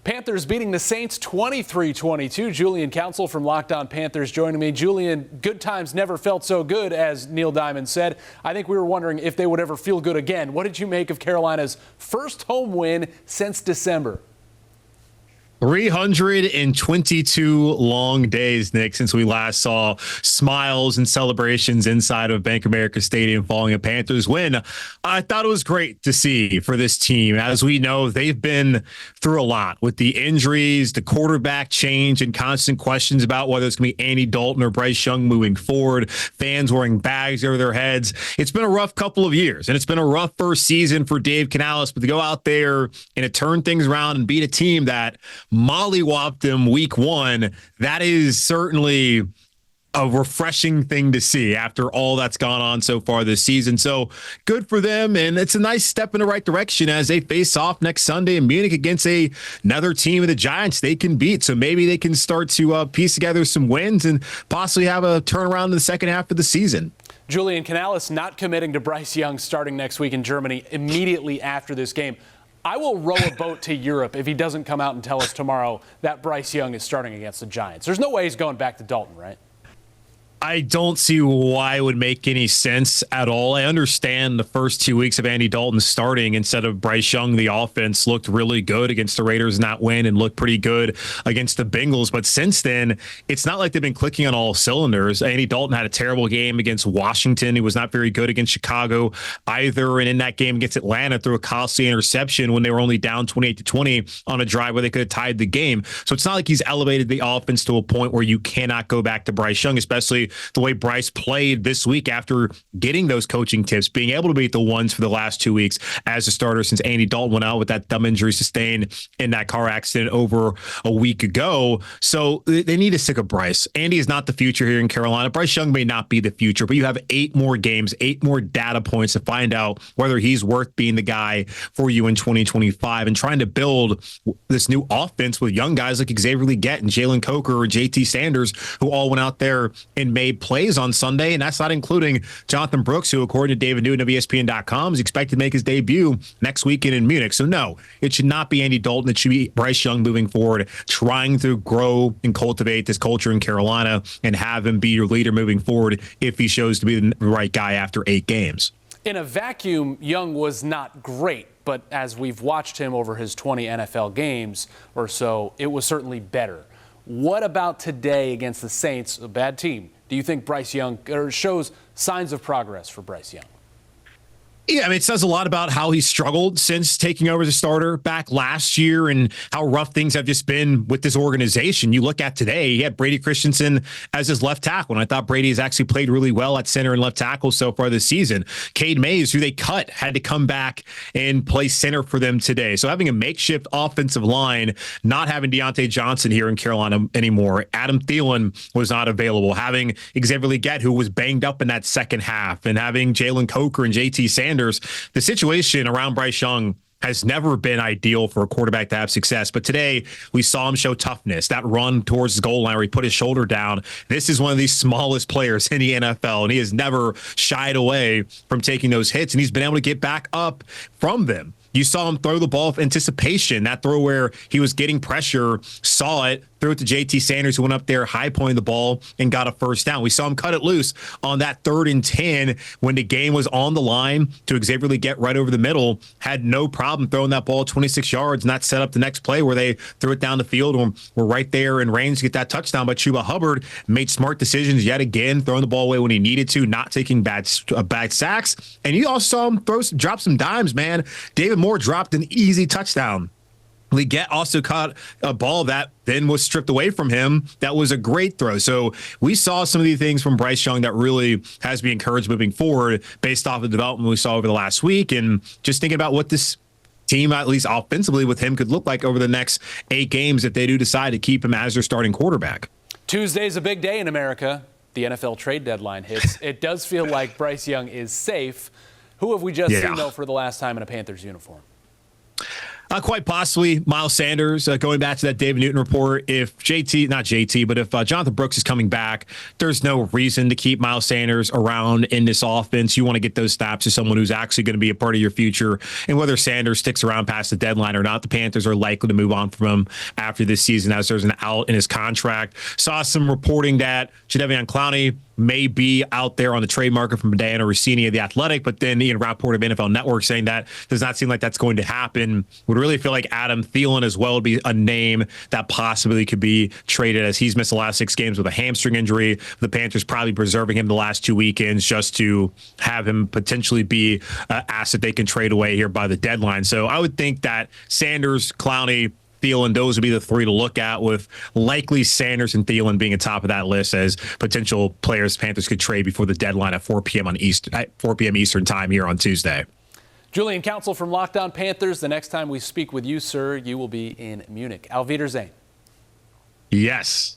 Panthers beating the Saints 23-22. Julian Council from Locked On Panthers joining me. Julian, good times never felt so good, as Neil Diamond said. I think we were wondering if they would ever feel good again. What did you make of Carolina's first home win since December? 322 long days, Nick, since we last saw smiles and celebrations inside of Bank of America Stadium following a Panthers win. I thought it was great to see for this team. As we know, they've been through a lot with the injuries, the quarterback change, and constant questions about whether it's going to be Andy Dalton or Bryce Young moving forward, fans wearing bags over their heads. It's been a rough couple of years, and it's been a rough first season for Dave Canales, but to go out there and to turn things around and beat a team that mollywopped them week one, that is certainly a refreshing thing to see after all that's gone on so far this season. So good for them, and it's a nice step in the right direction as they face off next Sunday in Munich against another team of the Giants they can beat. So maybe they can start to piece together some wins and possibly have a turnaround in the second half of the season. Julian Canales not committing to Bryce Young starting next week in Germany immediately after this game. I will row a boat to Europe if he doesn't come out and tell us tomorrow that Bryce Young is starting against the Giants. There's no way he's going back to Dalton, right? I don't see why it would make any sense at all. I understand the first 2 weeks of Andy Dalton starting instead of Bryce Young. The offense looked really good against the Raiders in that win and looked pretty good against the Bengals. But since then, it's not like they've been clicking on all cylinders. Andy Dalton had a terrible game against Washington. He was not very good against Chicago either. And in that game against Atlanta, threw a costly interception when they were only down 28-20 on a drive where they could have tied the game. So it's not like he's elevated the offense to a point where you cannot go back to Bryce Young, especially the way Bryce played this week after getting those coaching tips, being able to beat the ones for the last 2 weeks as a starter since Andy Dalton went out with that thumb injury sustained in that car accident over a week ago. So they need to stick with Bryce. Andy is not the future here in Carolina. Bryce Young may not be the future, but you have 8 more games, 8 more data points to find out whether he's worth being the guy for you in 2025 and trying to build this new offense with young guys like Xavier Legette and Jalen Coker or JT Sanders, who all went out there and made plays on Sunday, and that's not including Jonathan Brooks, who, according to David Newton of ESPN.com, is expected to make his debut next weekend in Munich. So no, it should not be Andy Dalton. It should be Bryce Young moving forward, trying to grow and cultivate this culture in Carolina and have him be your leader moving forward if he shows to be the right guy after 8 games. In a vacuum, Young was not great, but as we've watched him over his 20 NFL games or so, it was certainly better. What about today against the Saints, a bad team? Do you think Bryce Young shows signs of progress for Bryce Young? Yeah, I mean, it says a lot about how he struggled since taking over the starter back last year and how rough things have just been with this organization. You look at today, he had Brady Christensen as his left tackle, and I thought Brady has actually played really well at center and left tackle so far this season. Cade Mays, who they cut, had to come back and play center for them today. So having a makeshift offensive line, not having Deontay Johnson here in Carolina anymore. Adam Thielen was not available. Having Xavier Legette, who was banged up in that second half, and having Jalen Coker and JT Sanders. The situation around Bryce Young has never been ideal for a quarterback to have success. But today we saw him show toughness, that run towards the goal line where he put his shoulder down. This is one of the smallest players in the NFL, and he has never shied away from taking those hits, and he's been able to get back up from them. You saw him throw the ball with anticipation. That throw where he was getting pressure, saw it, threw it to JT Sanders, who went up there, high-pointed the ball, and got a first down. We saw him cut it loose on that 3rd and 10 when the game was on the line to Xavier Legette right over the middle. Had no problem throwing that ball 26 yards, and that set up the next play where they threw it down the field and were right there in range to get that touchdown. But Chuba Hubbard made smart decisions yet again, throwing the ball away when he needed to, not taking bad sacks. And you also saw him drop some dimes, man. David Moore dropped an easy touchdown. Legette also caught a ball that then was stripped away from him. That was a great throw. So we saw some of these things from Bryce Young that really has me encouraged moving forward based off of the development we saw over the last week. And just thinking about what this team, at least offensively with him, could look like over the next 8 games if they do decide to keep him as their starting quarterback. Tuesday's a big day in America. The NFL trade deadline hits. It does feel like Bryce Young is safe. Who have we just seen, though, for the last time in a Panthers uniform? Quite possibly Miles Sanders, going back to that David Newton report. If Jonathan Brooks is coming back, there's no reason to keep Miles Sanders around in this offense. You want to get those snaps to someone who's actually going to be a part of your future. And whether Sanders sticks around past the deadline or not, the Panthers are likely to move on from him after this season as there's an out in his contract. Saw some reporting that Jadeveon Clowney may be out there on the trade market from Diana Rossini of The Athletic, but then Ian Rappaport of NFL Network saying that does not seem like that's going to happen. Would really feel like Adam Thielen as well would be a name that possibly could be traded, as he's missed the last 6 games with a hamstring injury. The Panthers probably preserving him the last 2 weekends just to have him potentially be an asset they can trade away here by the deadline. So I would think that Sanders, Clowney, Thielen, those would be the 3 to look at, with likely Sanders and Thielen being atop of that list as potential players Panthers could trade before the deadline at 4 p.m. Eastern time here on Tuesday. Julian Council from Locked On Panthers. The next time we speak with you, sir, you will be in Munich. Auf Wiedersehen. Yes.